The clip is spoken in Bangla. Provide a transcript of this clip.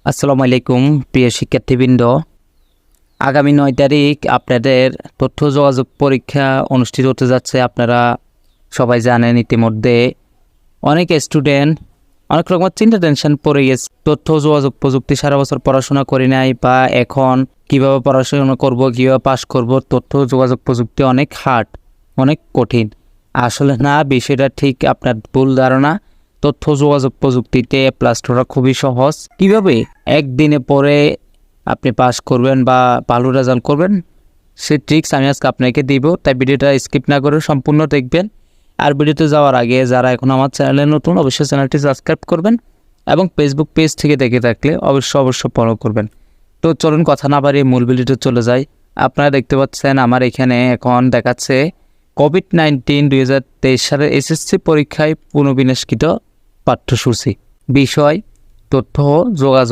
আসসালামু আলাইকুম প্রিয় শিক্ষার্থীবৃন্দ। আগামী 9 তারিখ আপনাদের তথ্য যোগাযোগ পরীক্ষা অনুষ্ঠিত হতে যাচ্ছে। আপনারা সবাই জানেন ইতিমধ্যে অনেক স্টুডেন্ট অনেক রকমের চিন্তা টেনশন পড়ে গেছে। তথ্য যোগাযোগ প্রযুক্তি সারা বছর পড়াশোনা করি নাই, বা এখন কিভাবে পড়াশোনা করব, কিভাবে পাস করব। তথ্য যোগাযোগ প্রযুক্তি অনেক হার্ড, অনেক কঠিন। আসলে না, বিষয়টা ঠিক আপনার ভুল ধারণা। তথ্য যোগাযোগ প্রযুক্তিতে প্লাস করা খুবই সহজ। কিভাবে একদিনে পরে আপনি পাস করবেন বা ভালো রেজাল্ট করবেন, সে ট্রিক্স আমি আজকে আপনাকে দিব। তাই ভিডিওটা স্কিপ না করে সম্পূর্ণ দেখবেন। আর ভিডিওতে যাওয়ার আগে যারা এখন আমার চ্যানেলে নতুন, অবশ্যই চ্যানেলটি সাবস্ক্রাইব করবেন এবং ফেসবুক পেজ থেকে দেখে থাকলে অবশ্যই ফলো করবেন। তো চলুন কথা না বাড়িয়ে মূল ভিডিওতে চলে যাই। আপনারা দেখতে পাচ্ছেন আমার এখানে এখন দেখাচ্ছে কোভিড-19 2023 সালের এসএসসি পরীক্ষায় পুনর্বিন্যাসকৃত পাঠ্যসূচি, বিষয় তথ্য যোগাযোগ